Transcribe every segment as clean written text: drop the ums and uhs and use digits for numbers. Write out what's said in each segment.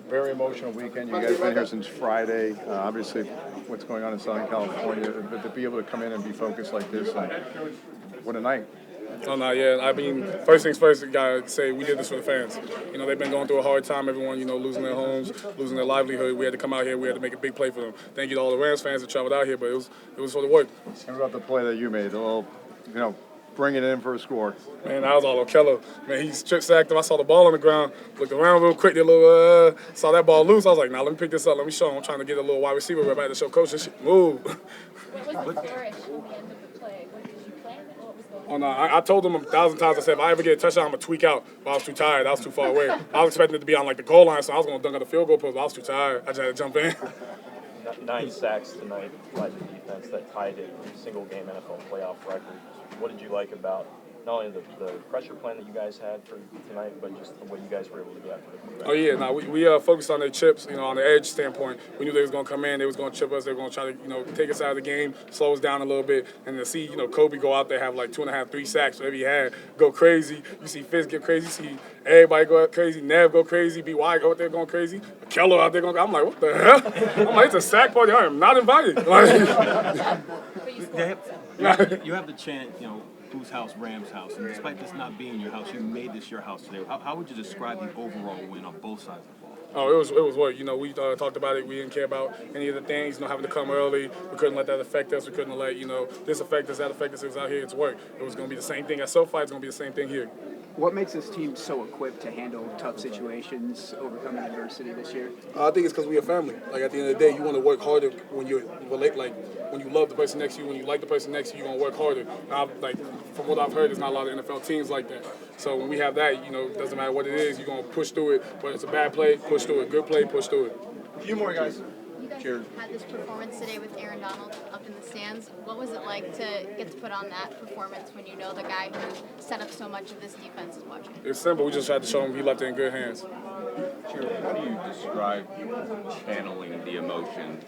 Very emotional weekend. You guys been here since Friday. Obviously, what's going on in Southern California, but to be able to come in and be focused like this, and what a night. Oh, no, yeah. I mean, first things first, gotta say we did this for the fans. You know, they've been going through a hard time. Everyone, you know, losing their homes, losing their livelihood. We had to come out here. We had to make a big play for them. Thank you to all the Rams fans that traveled out here, but it was for the work. And about the play that you made, a little, bring it in for a score. Man, I was all on Kello. Man, he strip sacked him. I saw the ball on the ground. Looked around real quick. Did a little, saw that ball loose. I was like, nah, let me pick this up. Let me show him. I'm trying to get a little wide receiver rep. I had to show coach this shit. Move. What was the flourish on the end of the play? Did you plan it? What was going on? Oh, no, I told him 1,000 times. I said, if I ever get a touchdown, I'm going to tweak out. But I was too tired. I was too far away. I was expecting it to be on, like, the goal line, so I was going to dunk at the field goal post, but I was too tired. I just had to jump in. 9 sacks tonight by the defense that tied it for single-game NFL playoff record. What did you like about not only the pressure plan that you guys had for tonight, but just what you guys were able to do after the quarterback? Oh, yeah. No, we focused on their chips, on the edge standpoint. We knew they was going to come in. They was going to chip us. They were going to try to, take us out of the game, slow us down a little bit. And to see, Kobie go out there, have like 2.5, 3 sacks, whatever he had, go crazy. You see Fitz get crazy. You see everybody go crazy. Nev go crazy. B.Y. go out there going crazy. Kello out there going crazy. I'm like, what the hell? I'm like, it's a sack party. I am not invited. You have the chant, whose house, Rams' house, and despite this not being your house, you made this your house today. How would you describe the overall win on both sides of the ball? Oh, it was work. We talked about it. We didn't care about any of the things, having to come early. We couldn't let that affect us. We couldn't let, this affect us, that affect us. It was out here. It's work. It was going to be the same thing at SoFi. It's going to be the same thing here. What makes this team so equipped to handle tough situations, overcoming adversity this year? I think it's because we're a family. Like, at the end of the day, you want to work harder when you relate, like, when you love the person next to you, when you like the person next to you, you're going to work harder. From what I've heard, there's not a lot of NFL teams like that. So when we have that, it doesn't matter what it is, you're going to push through it. Whether it's a bad play, push through it. Good play, push through it. A few more, guys. You guys Cheers. had this performance today with Aaron Donald up in the stands. What was it like to get to put on that performance when you know the guy who set up so much of this defense is watching? It's simple. We just tried to show him he left it in good hands. How do you describe channeling the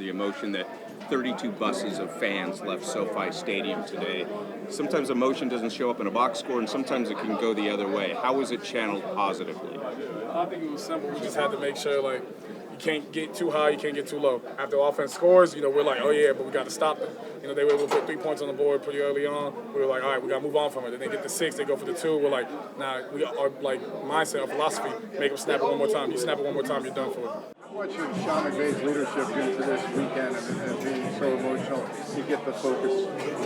emotion that 32 buses of fans left SoFi Stadium today? Sometimes emotion doesn't show up in a box score, and sometimes it can go the other way. How was it channeled positively? I think it was simple. We just had to make sure, you can't get too high, you can't get too low. After offense scores, we're like, oh yeah, but we got to stop them. They were able to put 3 points on the board pretty early on. We were like, all right, we got to move on from it. Then they get the 6, they go for the 2. We're like, nah, we our mindset, our philosophy, make them snap it one more time. You snap it one more time, you're done for it. What should Sean McVay's leadership into this weekend and being so emotional to get the focus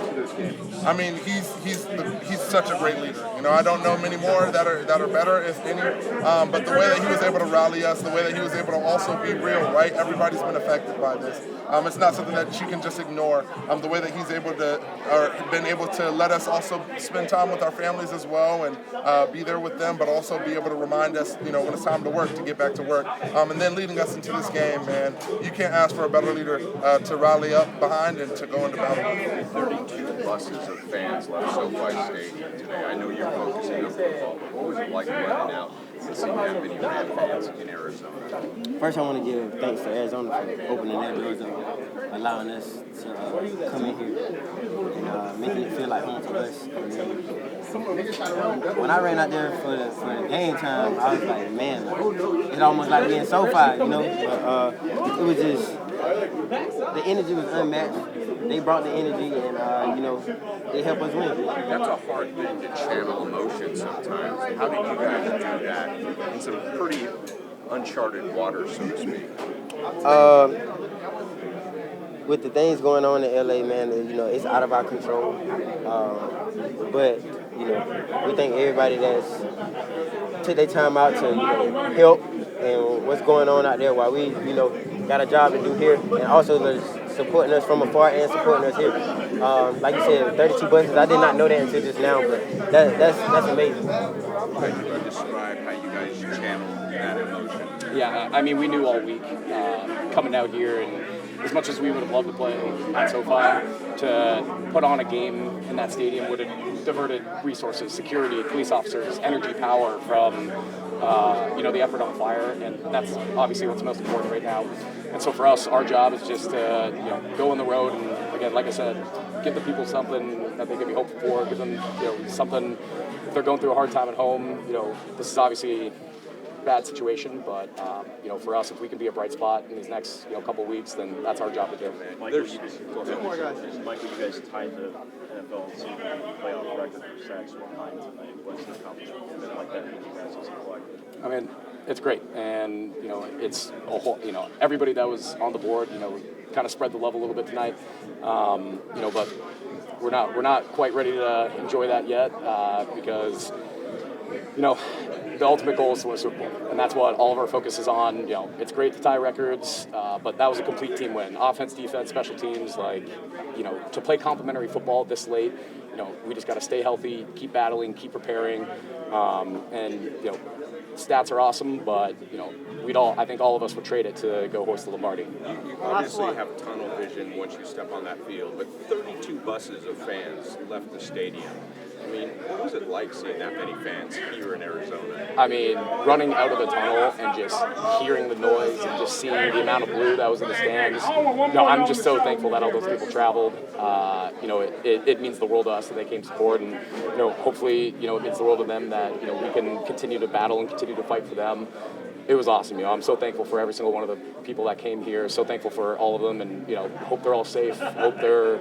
to this game? I mean, he's such a great leader. I don't know many more that are better, if any. But the way that he was able to rally us, the way that he was able to also be real, right? Everybody's been affected by this. It's not something that you can just ignore. The way that he's been able to let us also spend time with our families as well and be there with them, but also be able to remind us, when it's time to work, to get back to work. And then leading us into this game, man, you can't ask for a better leader to rally up behind and to go into battle. 32 buses of fans left SoFi Stadium today. I know you're focusing on football, but what was it like running out and seeing that many Ram fans in Arizona? First, I want to give thanks to Arizona for opening their doors up, allowing us to come in here and making it feel like home for us. When I ran out there for the game time, I was like, man, it's almost like being SoFi, But it was just, the energy was unmatched. They brought the energy and, they helped us win. That's a hard thing to channel emotion sometimes. How did you guys do that in some pretty uncharted waters, so to speak? With the things going on in LA, man, it's out of our control. But we thank everybody that's took their time out to help and what's going on out there while we got a job to do here, and also supporting us from afar and supporting us here. Like you said, 32 buses. I did not know that until just now, but that's amazing. How do you describe how you guys channel that emotion? Yeah, I mean, we knew all week coming out here, and as much as we would have loved to play at SoFi, to put on a game in that stadium would have diverted resources, security, police officers, energy, power from the effort on fire, and that's obviously what's most important right now. And so for us, our job is just to go on the road and, again, like I said, give the people something that they can be hopeful for, give them something if they're going through a hard time at home. This is obviously bad situation, but for us, if we can be a bright spot in these next couple weeks, then that's our job to do. Michael, two more guys. Michael, you guys tied the NFL season playoff record for sacks with 9 tonight. What's the accomplishment been like that for you guys as a collective? I mean, it's great, and it's a whole, everybody that was on the board, kind of spread the love a little bit tonight, but we're not quite ready to enjoy that yet because the ultimate goal is to win a Super Bowl, and that's what all of our focus is on. It's great to tie records, but that was a complete team win. Offense, defense, special teams, to play complimentary football this late, we just got to stay healthy, keep battling, keep preparing, and stats are awesome, but I think all of us would trade it to go hoist the Lombardi. You obviously have tunnel vision once you step on that field, but 32 buses of fans left the stadium. I mean, what was it like seeing that many fans here in Arizona? I mean, running out of the tunnel and just hearing the noise and just seeing the amount of blue that was in the stands. I'm just so thankful that all those people traveled. It means the world to us that they came to support, and hopefully, it means the world to them that we can continue to battle and continue to fight for them. It was awesome. I'm so thankful for every single one of the people that came here. So thankful for all of them, and hope they're all safe. Hope they're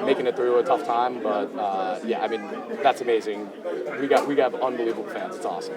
making it through a tough time. But I mean, that's amazing. We got unbelievable fans. It's awesome.